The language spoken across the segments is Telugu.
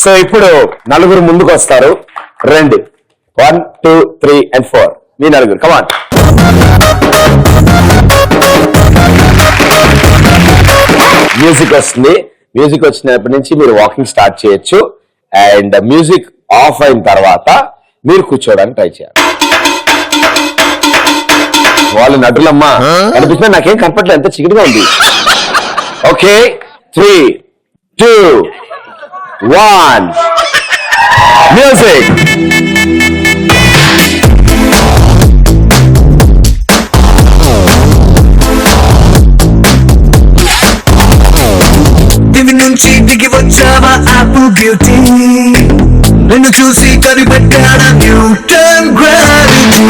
సో ఇప్పుడు నలుగురు ముందుకు వస్తారు. రండి. 1 2 3 and 4 మీ నలుగురు కమాన్. మ్యూజిక్ వస్తుంది. మ్యూజిక్ వచ్చినప్పటి నుంచి మీరు వాకింగ్ స్టార్ట్ చేయొచ్చు. అండ్ మ్యూజిక్ ఆఫ్ అయిన తర్వాత మీరు కూర్చోవడానికి ట్రై చేయాలి. వాళ్ళు నటులమ్మా కనిపించినా నాకేం కనపట్లేదు, ఎంత చికెట్గా ఉంది. Okay 3 2 1 music. దివి నుంచి దిగి వచ్చావా ఆపు బ్యూటీ, నిన్ను చూసి కనిపెట్టాడా న్యూటన్ గ్రావిటీ.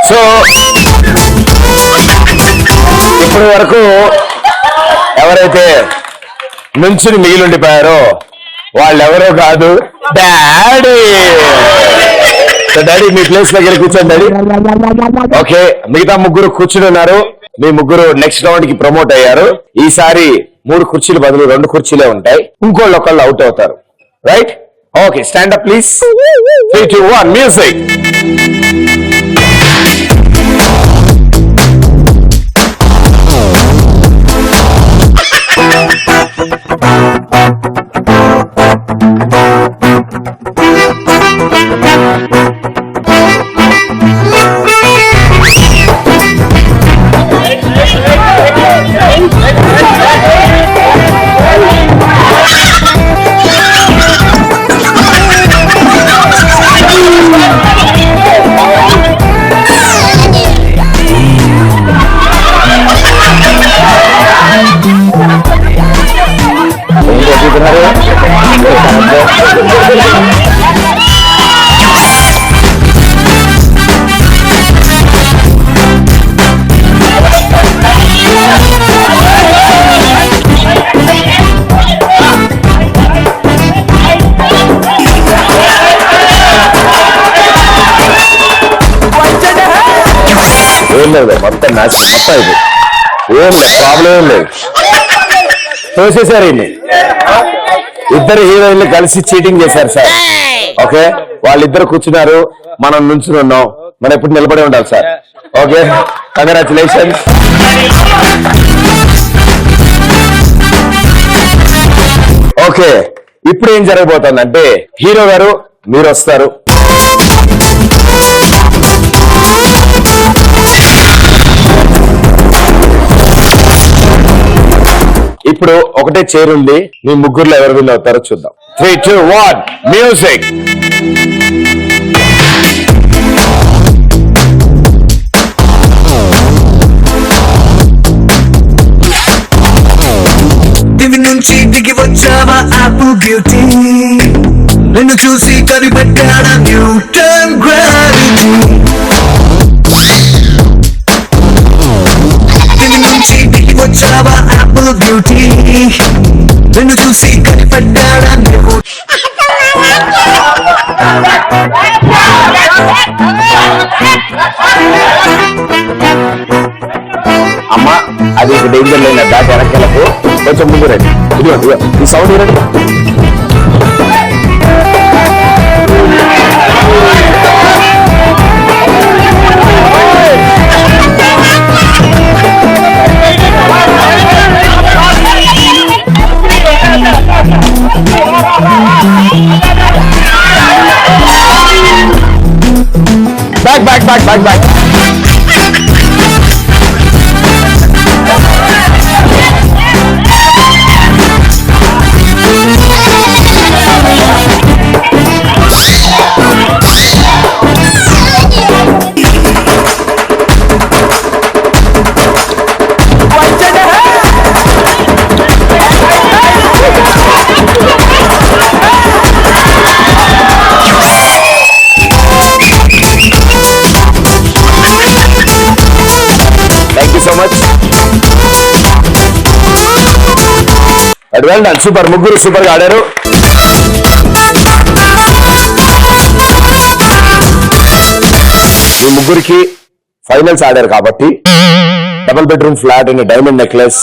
సో ఇప్పటి వరకు ఎవరైతే నుంచుని మిగిలిండిపోయారో వాళ్ళెవరో కాదు, డాడీ. సో డాడీ మీ ప్లేస్ దగ్గర కూర్చోండి డాడీ. ఓకే, మిగతా ముగ్గురు కూర్చుని ఉన్నారు. మీ ముగ్గురు నెక్స్ట్ రౌండ్ కి ప్రమోట్ అయ్యారు. ఈసారి 3 కుర్చీలు బదులు 2 కుర్చీలే ఉంటాయి. ఒకళ్ళు అవుట్ అవుతారు. Right? Okay, stand up please. 3 2 1 music. ఏం లేదు, మొత్తం మ్యాచ్ మొత్తం ఇది ఏం లేదు, ప్రాబ్లం ఏం లేదు. తోసేసారు ఇన్ని. ఇద్దరు హీరోయిన్లు కలిసి చీటింగ్ చేశారు సార్. ఓకే, వాళ్ళిద్దరు కూర్చున్నారు, మనం నుంచుని ఉన్నాం, మనం ఎప్పుడు నిలబడి ఉండాలి సార్. Okay, congratulations. ఓకే, ఇప్పుడు ఏం జరగబోతుందంటే హీరో గారు మీరు వస్తారు. ఇప్పుడు ఒకటే చైర్ ఉంది. మీ ముగ్గురులో ఎవరు విన్ అవుతారో చూద్దాం. 3 2 1 మ్యూజిక్. దివి నుంచి దిగి వచ్చావా ఆపు బ్యూటీ, నిన్ను చూసి కనిపెట్టాడా న్యూటన్ గ్రావిటీ. దివి నుంచి దిగి వచ్చావా ఆపు బ్యూటీ, నిన్ను చూసి కనిపెట్టాడా న్యూటన్. అమ్మా, అది డేంజర్ లేని దాటి వెనకెళ్ళకు. కొంచెం ముందు రండి. ఇదిగో ఈ సౌండ్ రండి. Back. So much. Well done. Super. ముగ్గురు సూపర్ గా ఆడారు. ఈ ముగ్గురికి ఫైనల్స్ ఆడారు కాబట్టి double bedroom flat and diamond necklace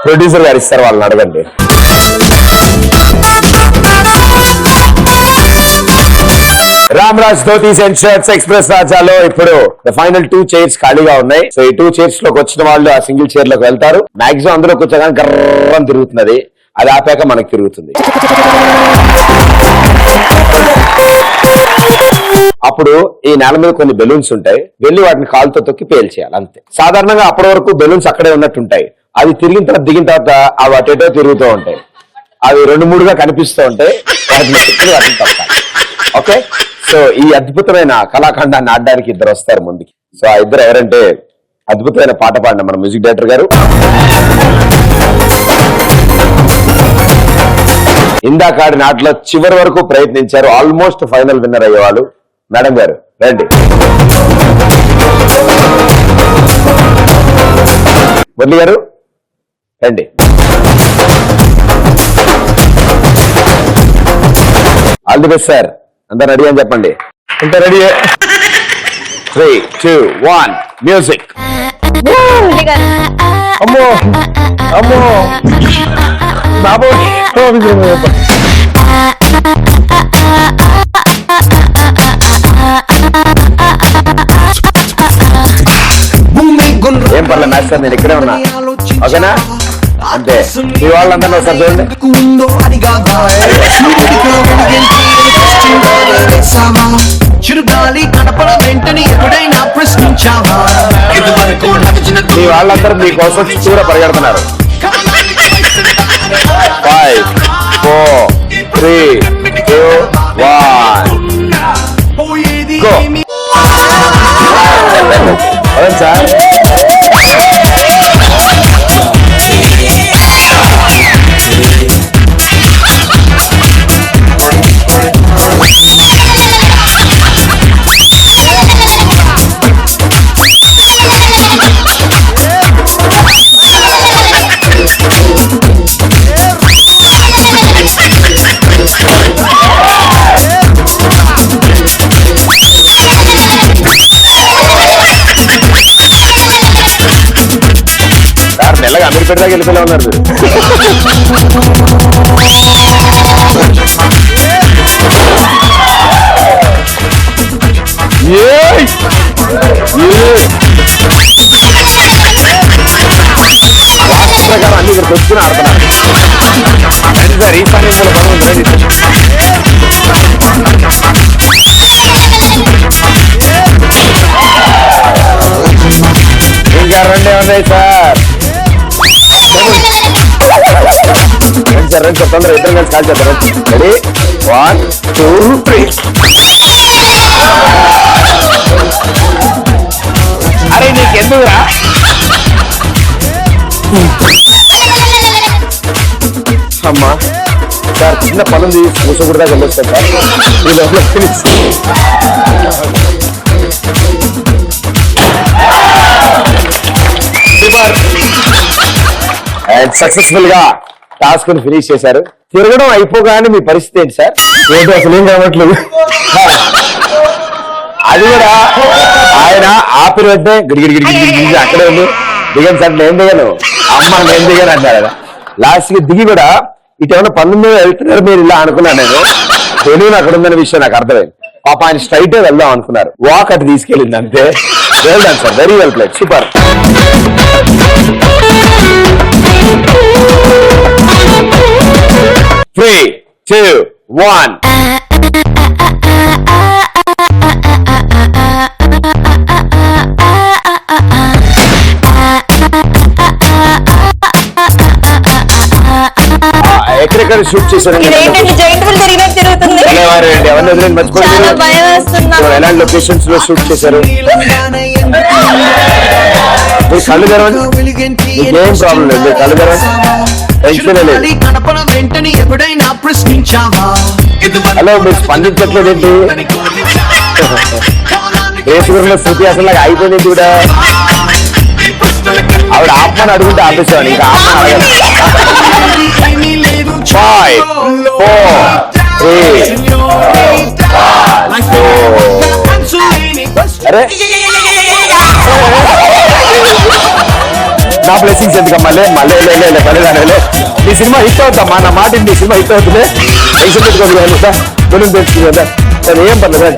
producer garu ఇస్తారు, వాళ్ళని అడగండి. Ramraj dhotis and shirts express రాజాలో ఇప్పుడు ఫైనల్ 2 చైర్స్ ఖాళీగా ఉన్నాయి. సో ఈ 2 చైర్స్ లోకి వచ్చిన వాళ్ళు ఆ సింగిల్ చైర్ లోకి వెళ్తారు. మాక్సిమం అందులో కూర్చోగానే గర్వం తిరుగుతున్నది, అది ఆపాక మనకు తిరుగుతుంది. అప్పుడు ఈ నేల మీద కొన్ని బెలూన్స్ ఉంటాయి, వెళ్ళి వాటిని కాలుతో తొక్కి పేల్చేయాలి అంతే. సాధారణంగా అప్పటి వరకు బెలూన్స్ అక్కడే ఉన్నట్టుంటాయి, అది తిరిగిన తర్వాత దిగిన తర్వాత అవి అటేటో తిరుగుతూ ఉంటాయి, అవి 2-3గా కనిపిస్తూ ఉంటాయి, వాటిని తొక్కాలి. ఓకే. సో ఈ అద్భుతమైన కళాఖండాన్ని ఆడడానికి ఇద్దరు వస్తారు ముందుకి. సో ఆ ఇద్దరు ఎవరంటే అద్భుతమైన పాట పాడిన మన మ్యూజిక్ డైరెక్టర్ గారు, ఇందాక ఆడిన ఆటలో చివరి వరకు ప్రయత్నించారు, ఆల్మోస్ట్ ఫైనల్ విన్నర్ అయ్యేవాళ్ళు మేడం గారు. రండి. మురళి గారు రండి. All the best sir. అంతా రెడీ అని చెప్పండి. అంతా రెడీ. 3, 2, 1 మ్యూజిక్. అమ్మో అమ్మో బాబోయ్. ఏం పర్లేదు మ్యాచ్ సార్, నేను ఇక్కడే ఉన్నా. ఓకేనా? అంతే. మీ వాళ్ళందరూ ఒకసారి చూడండి. చిరుగాలి కడపల వెంటనే ఎప్పుడైనా ప్రశ్నించావా? మీ వాళ్ళందరూ మీకోసం చూడ పరిగెడుతున్నారు. 5, 4, 3, 2, 1 గో. అవును సార్. మెల్లగా అమీర్పేట దాకా వెళ్ళిపోయినా ఉన్నారు. వాస్తు ప్రకారం అన్ని ఇక్కడ తెచ్చుకుని ఆడుతున్నారు. సార్ ఈ పని ఇంకా 2 ఉన్నాయి సార్. రండి సార్ తొందర ఇద్దరు కలిసి కాల్ చేద్దాం. రెడీ 1, 2, 3. అరే నీకెందుకురా? అమ్మా సార్ చిన్న పనుంది, కూర్చోకూడదా వెళ్ళొస్తాను సార్. ఈ లోపల అండ్ సక్సెస్ఫుల్ గా టాస్క్ ని ఫినిష్ చేశారు. తిరగడం అయిపోగానే మీ పరిస్థితి ఏంటి సార్? ఏంటి అసలు ఏం కావట్లేదు. అది కూడా ఆయన ఆపిన వెంటనే గిడిగిడి అక్కడే ఉంది. దిగాను సార్, నేను దిగాను, అమ్మ నేను దిగాను అంటారు కదా. లాస్ట్ కి దిగి కూడా ఇటు ఏమైనా 19 వెళ్తున్నారు మీరు ఇలా అనుకున్నాను నేను. తెలియని అక్కడ ఉందనే విషయం నాకు అర్థమైంది. పాప ఆయన స్ట్రైట్ వెళ్దాం అనుకున్నారు, వాక్ అటు తీసుకెళ్ళింది అంతే. Well done sir, very well played, super. 3, 2, 1. ఎక్కడెక్కడ షూట్ చేశారండి? ఎలాంటి లొకేషన్స్ లో షూట్ చేశారు? మీ కళ్ళు తెరవండి, మీకేం ప్రాబ్లం లేదు, మీ కళ్ళు తెరవండి, టెన్షన్ లేదు. హలో, మీరు స్పందించట్లేదు ఏంటి? రేసుగురిలో శృతి అసలు నాకు అయిపోయింది కూడా. ఆవిడ ఆత్మని అడుగుంటే ఆపేసాను, ఇంకా ఆత్మ అడగదు. 5, 4, 3, 1. అరే నా బ్లెస్సింగ్స్ ఎందుకమ్మా? మళ్ళీ కలగానే ఈ సినిమా హిట్ అవుతామ్మా, నా మాట ఈ సినిమా హిట్ అవుతుంది. టెన్షన్ పెట్టుకోండి కదా, బెలూన్ పెట్టుకుంది కదా, సరే ఏం పర్లేదు.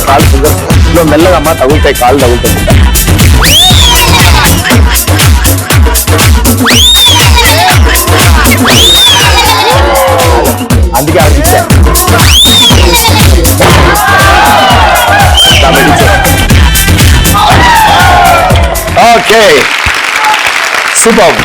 కాలు షుగర్ మెల్లగా అమ్మ తగులుతాయి, కాలు తగులుతాయి. అందుకే ఆడిపించా. Okay, super.